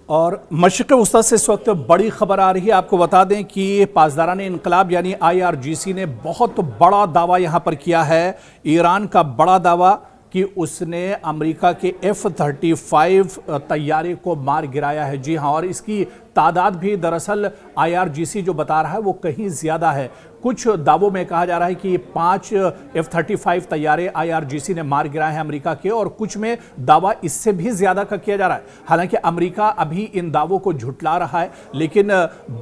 और मशरिक़ वस्ता से इस वक्त बड़ी खबर आ रही है। आपको बता दें कि पासदारान इनकलाब यानी IRGC ने बहुत बड़ा दावा यहां पर किया है। ईरान का बड़ा दावा कि उसने अमेरिका के F-35 तैयारे को मार गिराया है। जी हां, और इसकी तादाद भी दरअसल IRGC जो बता रहा है वो कहीं ज्यादा है। कुछ दावों में कहा जा रहा है कि 5 F-35 तैयारे IRGC ने मार गिराए हैं अमेरिका के, और कुछ में दावा इससे भी ज्यादा का किया जा रहा है। हालांकि अमेरिका अभी इन दावों को झुटला रहा है, लेकिन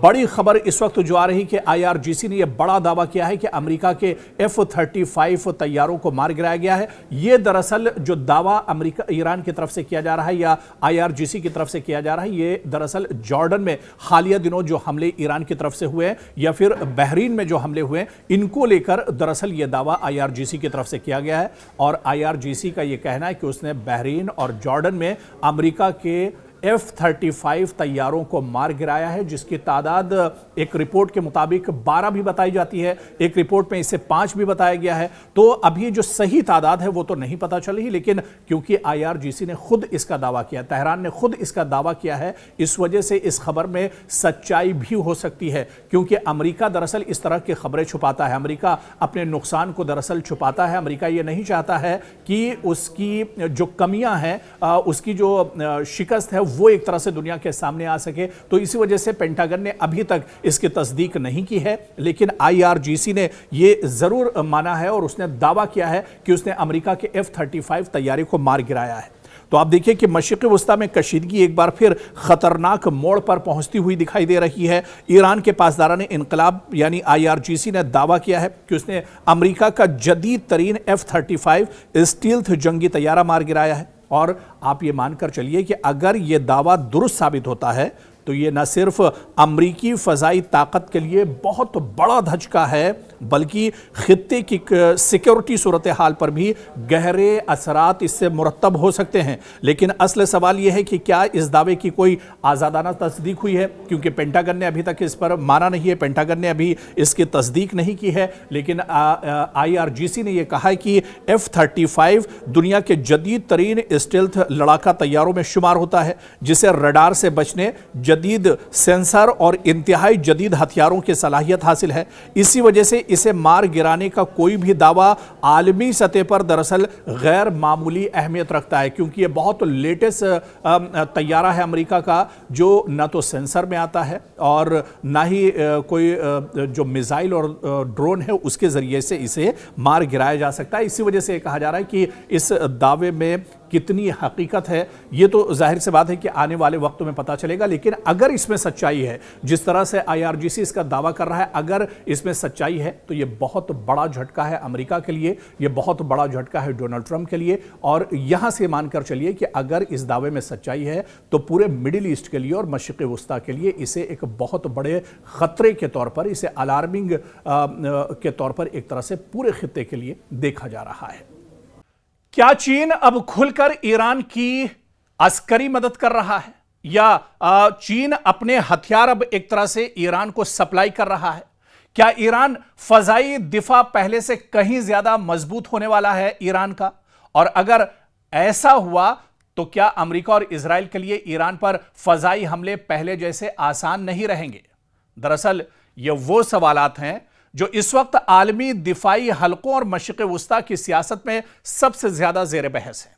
बड़ी खबर इस वक्त जो आ रही कि IRGC ने यह बड़ा दावा किया है कि अमेरिका के F-35 तैयारों को मार गिराया गया है। यह दरअसल जो दावा अमेरिका ईरान की तरफ से किया जा रहा है या IRGC की तरफ से किया जा रहा है, यह दरअसल जॉर्डन में हालिया दिनों जो हमले ईरान की तरफ से हुए या फिर बहरीन में जो हमले हुए, इनको लेकर दरअसल यह दावा IRGC की तरफ से किया गया है। और IRGC का यह कहना है कि उसने बहरीन और जॉर्डन में अमेरिका के F-35 तैयारों को मार गिराया है, जिसकी तादाद एक रिपोर्ट के मुताबिक 12 भी बताई जाती है, एक रिपोर्ट में इसे 5 भी बताया गया है। तो अभी जो सही तादाद है वो तो नहीं पता चल रही, लेकिन क्योंकि IRGC ने खुद इसका दावा किया, तेहरान ने खुद इसका दावा किया है, इस वजह से इस खबर में सच्चाई भी हो सकती है। क्योंकि अमेरिका दरअसल इस तरह की खबरें छुपाता है, अमेरिका अपने नुकसान को दरअसल छुपाता है। अमेरिका ये नहीं चाहता है कि उसकी जो कमियां हैं, उसकी जो शिकस्त है वो एक तरह से दुनिया के सामने आ सके। तो इसी वजह से पेंटागन ने अभी तक इसकी तस्दीक नहीं की है, लेकिन IRGC ने यह जरूर माना है और उसने दावा किया है कि उसने अमेरिका के F-35 तैयारे को मार गिराया है। तो आप देखिए कि मशरिक़ वस्ता में कशीदगी एक बार फिर खतरनाक मोड़ पर पहुंचती हुई दिखाई दे रही है। ईरान के पासदारान इनकलाब यानी IRGC ने दावा किया है कि उसने अमेरिका का जदीद तरीन F-35 स्टील्थ जंगी तैयारा मार गिराया है। और आप ये मानकर चलिए कि अगर ये दावा दुरुस्त साबित होता है तो ये न सिर्फ अमरीकी फ़ज़ाई ताकत के लिए बहुत बड़ा धचका है, बल्कि खित्ते की सिक्योरिटी सूरत हाल पर भी गहरे असरात इससे मुरतब हो सकते हैं। लेकिन असल सवाल यह है कि क्या इस दावे की कोई आज़ादाना तस्दीक हुई है, क्योंकि पेंटागन ने अभी तक इस पर माना नहीं है, पेंटागन ने अभी इसकी तस्दीक नहीं की है। लेकिन IRGC ने यह कहा है कि F-35 दुनिया के जदीद तरीन स्टेल्थ लड़ाका तैयारों में शुमार होता है, जिसे रडार से बचने, जदीद सेंसर और इंतहाई जदीद हथियारों की सलाहियत हासिल है। इसी वजह से इसे मार गिराने का कोई भी दावा आलमी सतह पर दरअसल गैर मामूली अहमियत रखता है, क्योंकि यह बहुत लेटेस्ट तैयारा है अमेरिका का, जो न तो सेंसर में आता है और ना ही कोई जो मिसाइल और ड्रोन है उसके जरिए से इसे मार गिराया जा सकता है। इसी वजह से कहा जा रहा है कि इस दावे में कितनी हकीकत है ये तो जाहिर सी बात है कि आने वाले वक्तों में पता चलेगा। लेकिन अगर इसमें सच्चाई है, जिस तरह से IRGC इसका दावा कर रहा है, अगर इसमें सच्चाई है तो यह बहुत बड़ा झटका है अमेरिका के लिए, यह बहुत बड़ा झटका है डोनाल्ड ट्रंप के लिए। और यहां से मानकर चलिए कि अगर इस दावे में सच्चाई है तो पूरे मिडिल ईस्ट के लिए और मशरिक़ वस्ता के लिए इसे एक बहुत बड़े खतरे के तौर पर, इसे अलार्मिंग के तौर पर एक तरह से पूरे खित्ते के लिए देखा जा रहा है। क्या चीन अब खुलकर ईरान की अस्करी मदद कर रहा है, या चीन अपने हथियार अब एक तरह से ईरान को सप्लाई कर रहा है? क्या ईरान फजाई दिफा पहले से कहीं ज्यादा मजबूत होने वाला है ईरान का? और अगर ऐसा हुआ तो क्या अमेरिका और इजराइल के लिए ईरान पर फजाई हमले पहले जैसे आसान नहीं रहेंगे? दरअसल ये वो सवालात हैं जो इस वक्त आलमी दिफाई हलकों और मशरिक़ वस्ता की सियासत में सबसे ज्यादा जेर बहस है।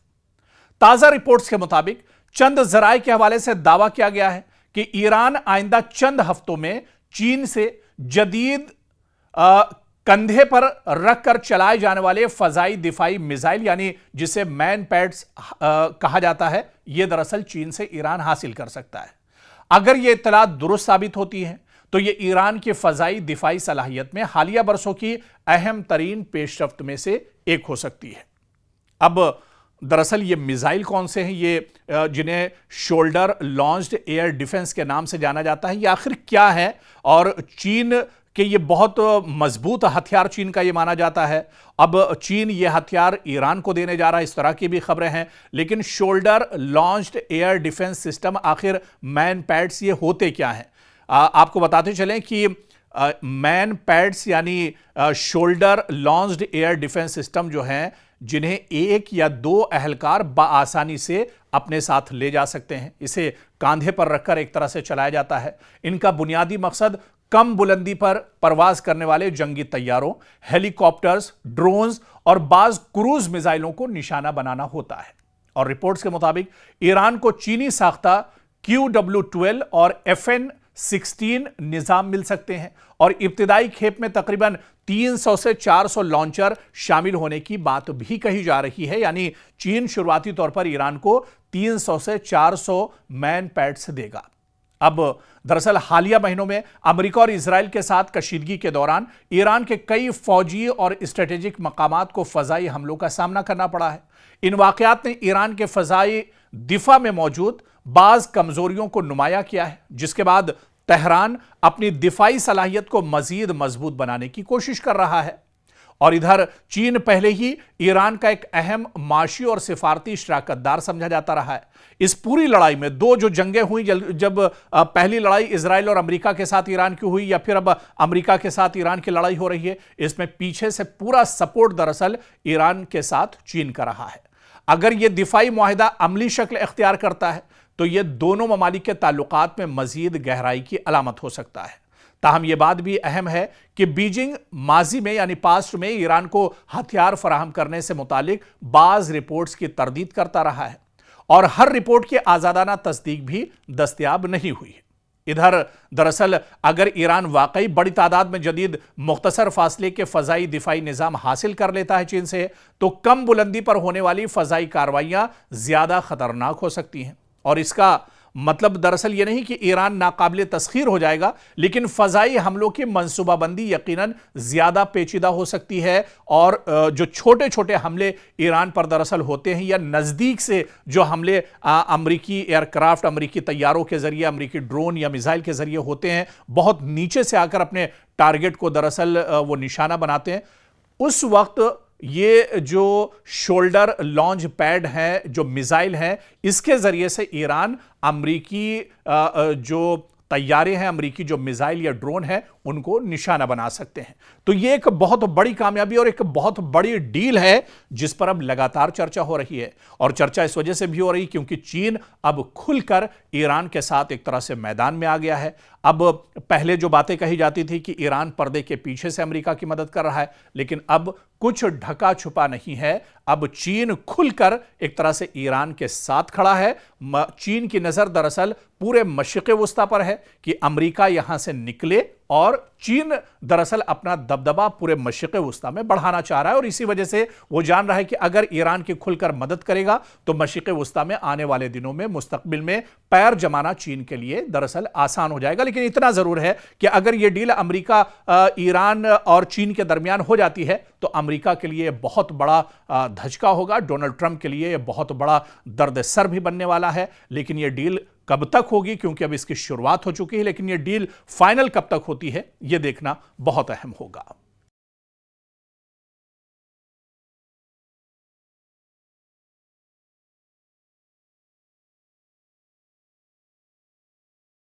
ताजा रिपोर्ट्स के मुताबिक चंद जराए के हवाले से दावा किया गया है कि ईरान आइंदा चंद हफ्तों में चीन से जदीद कंधे पर रखकर चलाए जाने वाले फजाई दिफाई मिसाइल, यानी जिसे मैन पैड्स कहा जाता है, यह दरअसल चीन से ईरान हासिल कर सकता है। अगर यह इत्तला दुरुस्त साबित होती है तो यह ईरान की फजाई दिफाई सलाहियत में हालिया बरसों की अहम तरीन पेशरफ्त में से एक हो सकती है। अब दरअसल ये मिसाइल कौन से हैं, ये जिन्हें शोल्डर लॉन्च्ड एयर डिफेंस के नाम से जाना जाता है, ये आखिर क्या है? और चीन के ये बहुत मजबूत हथियार चीन का ये माना जाता है। अब चीन ये हथियार ईरान को देने जा रहा है, इस तरह की भी खबरें हैं। लेकिन shoulder launched air defence system, आखिर मैन पैड्स ये होते क्या हैं? आपको बताते चलें कि मैन पैड्स यानी shoulder launched air defence system जो हैं, जिन्हें एक या दो अहलकार बआसानी से अपने साथ ले जा सकते हैं। इसे कांधे पर रखकर एक तरह से चलाया जाता है। इनका बुनियादी मकसद कम बुलंदी पर परवाज करने वाले जंगी तैयारों, हेलीकॉप्टर्स, ड्रोन्स और बाज क्रूज मिसाइलों को निशाना बनाना होता है। और रिपोर्ट्स के मुताबिक ईरान को चीनी साख्ता QW-12 और FN-16 निजाम मिल सकते हैं और इब्तिदाई खेप में तकरीबन 300 से 400 लॉन्चर शामिल होने की बात भी कही जा रही है। यानी चीन शुरुआती तौर पर ईरान को 300 से 400 मैन पैड्स देगा। अब दरअसल हालिया महीनों में अमेरिका और इजराइल के साथ कशीदगी के दौरान ईरान के कई फौजी और स्ट्रेटेजिक मकामात को फजाई हमलों का सामना करना पड़ा है। इन वाकयात ने ईरान के फजाई दिफा में मौजूद बाज कमजोरियों को नुमाया किया है, जिसके बाद तेहरान अपनी दिफाई सलाहियत को मजीद मजबूत बनाने की कोशिश कर रहा है। और इधर चीन पहले ही ईरान का एक अहम माशी और सिफारती शराकतदार समझा जाता रहा है। इस पूरी लड़ाई में दो जो जंगें हुई, जब पहली लड़ाई इजराइल और अमेरिका के साथ ईरान की हुई, या फिर अब अमेरिका के साथ ईरान की लड़ाई हो रही है, इसमें पीछे से पूरा सपोर्ट दरअसल ईरान के साथ चीन का रहा है। अगर यह दिफाई मुआहिदा अमली शक्ल इख्तियार करता है तो यह दोनों ममालिक के ताल्लुकात में मजीद गहराई की अलामत हो सकता है। ताहम यह बात भी अहम है कि बीजिंग माजी में यानी पास्ट में ईरान को हथियार फराहम करने से मुतालिक बाज रिपोर्ट्स की तरदीद करता रहा है और हर रिपोर्ट की आजादाना तस्दीक भी दस्तयाब नहीं हुई है। इधर दरअसल अगर ईरान वाकई बड़ी तादाद में जदीद मुख्तसर फासले के फजाई दिफाई निजाम हासिल कर लेता है चीन से, तो कम बुलंदी पर होने वाली फजाई कार्रवाइयां ज्यादा खतरनाक हो सकती हैं। और इसका मतलब दरअसल यह नहीं कि ईरान नाकाबिले तस्खीर हो जाएगा, लेकिन फजाई हमलों की मंसूबाबंदी यकीनन ज्यादा पेचीदा हो सकती है। और जो छोटे छोटे हमले ईरान पर दरअसल होते हैं या नजदीक से जो हमले अमरीकी एयरक्राफ्ट, अमरीकी तैयारों के जरिए, अमरीकी ड्रोन या मिसाइल के जरिए होते हैं, बहुत नीचे से आकर अपने टारगेट को दरअसल वो निशाना बनाते हैं, उस वक्त ये जो शोल्डर लॉन्च पैड है, जो मिसाइल है, इसके जरिए से ईरान अमरीकी जो तैयारे हैं, अमरीकी जो मिसाइल या ड्रोन है, उनको निशाना बना सकते हैं। तो ये एक बहुत बड़ी कामयाबी और एक बहुत बड़ी डील है जिस पर अब लगातार चर्चा हो रही है। और चर्चा इस वजह से भी हो रही क्योंकि चीन अब खुलकर ईरान के साथ एक तरह से मैदान में आ गया है। अब पहले जो बातें कही जाती थी कि ईरान पर्दे के पीछे से अमेरिका की मदद कर रहा है, लेकिन अब कुछ ढका छुपा नहीं है। अब चीन खुलकर एक तरह से ईरान के साथ खड़ा है। चीन की नजर दरअसल पूरे मशरिक़ वुस्ता पर है कि अमेरिका यहां से निकले, और चीन दरअसल अपना दबदबा पूरे मशरिक़ वुस्ता में बढ़ाना चाह रहा है। और इसी वजह से वो जान रहा है कि अगर ईरान की खुलकर मदद करेगा तो मशरिक़ वुस्ता में आने वाले दिनों में, मुस्तकबिल में पैर जमाना चीन के लिए दरअसल आसान हो जाएगा। लेकिन इतना जरूर है कि अगर यह डील अमेरिका, ईरान और चीन के दरमियान हो जाती है तो अमेरिका के लिए बहुत बड़ा धचका होगा, डोनाल्ड ट्रंप के लिए बहुत बड़ा दर्द सर भी बनने वाला है। लेकिन यह डील कब तक होगी, क्योंकि अब इसकी शुरुआत हो चुकी है, लेकिन यह डील फाइनल कब तक होती है, यह देखना बहुत अहम होगा।